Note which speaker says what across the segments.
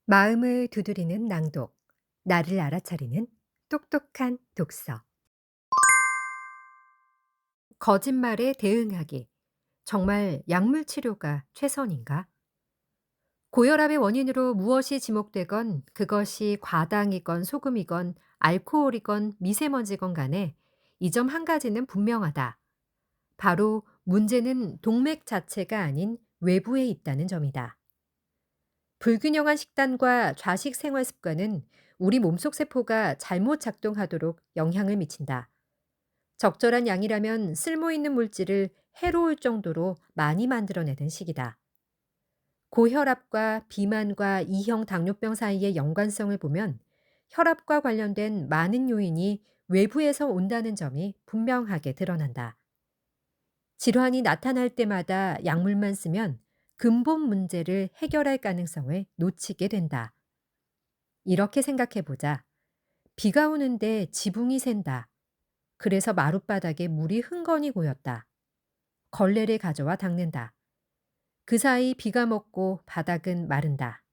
Speaker 1: 마음을 두드리는 낭독, 나를 알아차리는 똑똑한 독서. 거짓말에 대응하기. 정말 약물 치료가 최선인가? 고혈압의 원인으로 무엇이 지목되건 그것이 과당이건 소금이건 알코올이건 미세먼지건 간에 이 점 한 가지는 분명하다. 바로 문제는 동맥 자체가 아닌 외부에 있다는 점이다. 불균형한 식단과 좌식 생활 습관은 우리 몸속 세포가 잘못 작동하도록 영향을 미친다. 적절한 양이라면 쓸모 있는 물질을 해로울 정도로 많이 만들어내는 식이다. 고혈압과 비만과 2형 당뇨병 사이의 연관성을 보면 혈압과 관련된 많은 요인이 외부에서 온다는 점이 분명하게 드러난다. 질환이 나타날 때마다 약물만 쓰면 근본 문제를 해결할 가능성을 놓치게 된다. 이렇게 생각해 보자. 비가 오는데 지붕이 샌다. 그래서 마룻바닥에 물이 흥건히 고였다. 걸레를 가져와 닦는다. 그 사이 비가 먹고 바닥은 마른다.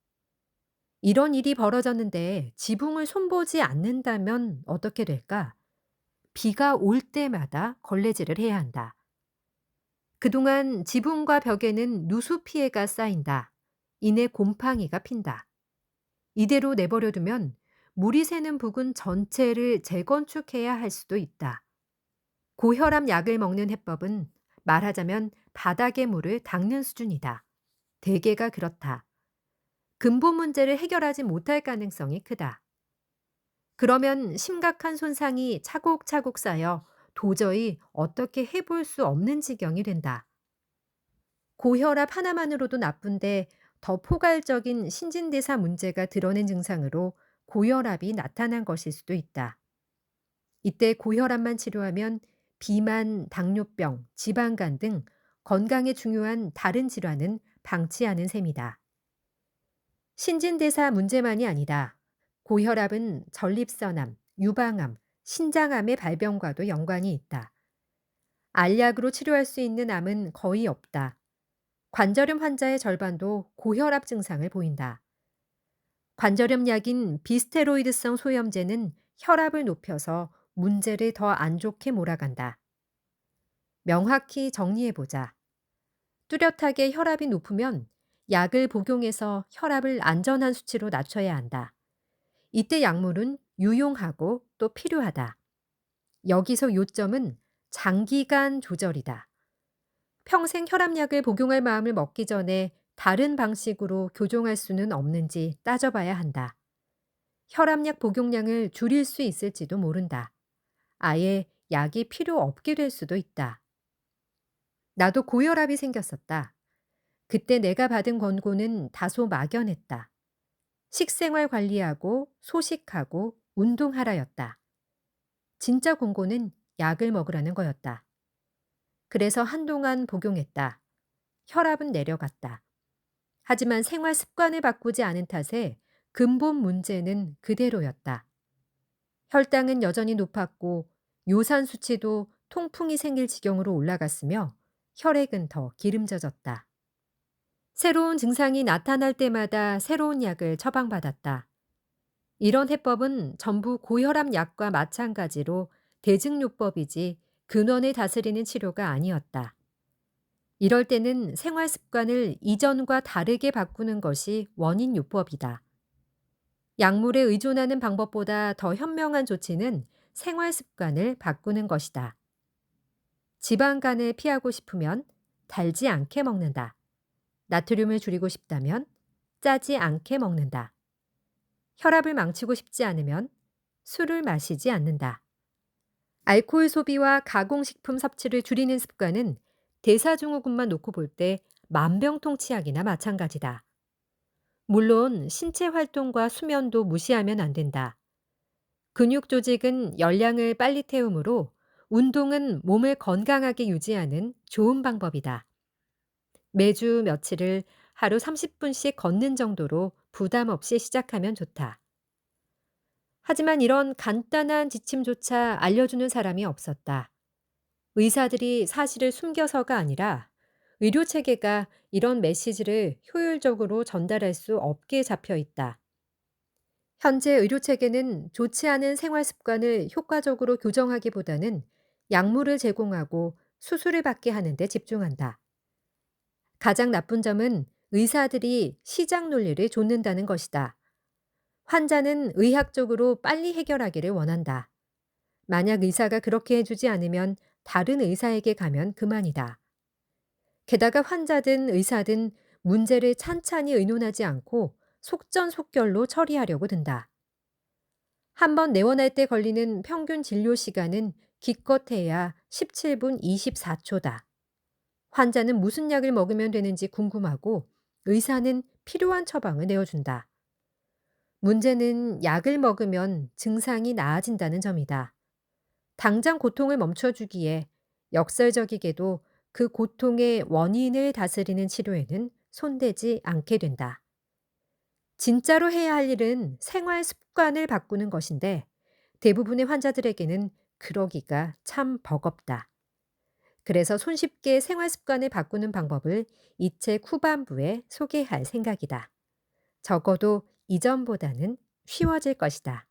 Speaker 1: 이런 일이 벌어졌는데 지붕을 손보지 않는다면 어떻게 될까? 비가 올 때마다 걸레질을 해야 한다. 그동안 지붕과 벽에는 누수 피해가 쌓인다. 이내 곰팡이가 핀다. 이대로 내버려 두면 물이 새는 부근 전체를 재건축해야 할 수도 있다. 고혈압 약을 먹는 해법은 말하자면 바닥의 물을 닦는 수준이다. 대개가 그렇다. 근본 문제를 해결하지 못할 가능성이 크다. 그러면 심각한 손상이 차곡차곡 쌓여 도저히 어떻게 해볼 수 없는 지경이 된다. 고혈압 하나만으로도 나쁜데 더 포괄적인 신진대사 문제가 드러낸 증상으로 고혈압이 나타난 것일 수도 있다. 이때 고혈압만 치료하면 비만, 당뇨병, 지방간 등 건강에 중요한 다른 질환은 방치하는 셈이다. 신진대사 문제만이 아니다. 고혈압은 전립선암, 유방암, 신장암의 발병과도 연관이 있다. 알약으로 치료할 수 있는 암은 거의 없다. 관절염 환자의 절반도 고혈압 증상을 보인다. 관절염 약인 비스테로이드성 소염제는 혈압을 높여서 문제를 더 안 좋게 몰아간다. 명확히 정리해보자. 뚜렷하게 혈압이 높으면 약을 복용해서 혈압을 안전한 수치로 낮춰야 한다. 이때 약물은 유용하고 또 필요하다. 여기서 요점은 장기간 조절이다. 평생 혈압약을 복용할 마음을 먹기 전에 다른 방식으로 교정할 수는 없는지 따져봐야 한다. 혈압약 복용량을 줄일 수 있을지도 모른다. 아예 약이 필요 없게 될 수도 있다. 나도 고혈압이 생겼었다. 그때 내가 받은 권고는 다소 막연했다. 식생활 관리하고 소식하고 운동하라였다. 진짜 권고는 약을 먹으라는 거였다. 그래서 한동안 복용했다. 혈압은 내려갔다. 하지만 생활 습관을 바꾸지 않은 탓에 근본 문제는 그대로였다. 혈당은 여전히 높았고 요산 수치도 통풍이 생길 지경으로 올라갔으며 혈액은 더 기름져졌다. 새로운 증상이 나타날 때마다 새로운 약을 처방받았다. 이런 해법은 전부 고혈압 약과 마찬가지로 대증요법이지 근원을 다스리는 치료가 아니었다. 이럴 때는 생활 습관을 이전과 다르게 바꾸는 것이 원인 요법이다. 약물에 의존하는 방법보다 더 현명한 조치는 생활 습관을 바꾸는 것이다. 지방간을 피하고 싶으면 달지 않게 먹는다. 나트륨을 줄이고 싶다면 짜지 않게 먹는다. 혈압을 망치고 싶지 않으면 술을 마시지 않는다. 알코올 소비와 가공식품 섭취를 줄이는 습관은 대사증후군만 놓고 볼 때 만병통치약이나 마찬가지다. 물론 신체 활동과 수면도 무시하면 안 된다. 근육 조직은 열량을 빨리 태우므로 운동은 몸을 건강하게 유지하는 좋은 방법이다. 매주 며칠을 하루 30분씩 걷는 정도로 부담 없이 시작하면 좋다. 하지만 이런 간단한 지침조차 알려주는 사람이 없었다. 의사들이 사실을 숨겨서가 아니라 의료 체계가 이런 메시지를 효율적으로 전달할 수 없게 잡혀 있다. 현재 의료 체계는 좋지 않은 생활 습관을 효과적으로 교정하기보다는 약물을 제공하고 수술을 받게 하는 데 집중한다. 가장 나쁜 점은 의사들이 시장 논리를 좇는다는 것이다. 환자는 의학적으로 빨리 해결하기를 원한다. 만약 의사가 그렇게 해주지 않으면 다른 의사에게 가면 그만이다. 게다가 환자든 의사든 문제를 찬찬히 의논하지 않고 속전속결로 처리하려고 든다. 한 번 내원할 때 걸리는 평균 진료 시간은 기껏해야 17분 24초다. 환자는 무슨 약을 먹으면 되는지 궁금하고 의사는 필요한 처방을 내어준다. 문제는 약을 먹으면 증상이 나아진다는 점이다. 당장 고통을 멈춰주기에 역설적이게도 그 고통의 원인을 다스리는 치료에는 손대지 않게 된다. 진짜로 해야 할 일은 생활 습관을 바꾸는 것인데 대부분의 환자들에게는 그러기가 참 버겁다. 그래서 손쉽게 생활 습관을 바꾸는 방법을 이 책 후반부에 소개할 생각이다. 적어도 이전보다는 쉬워질 것이다.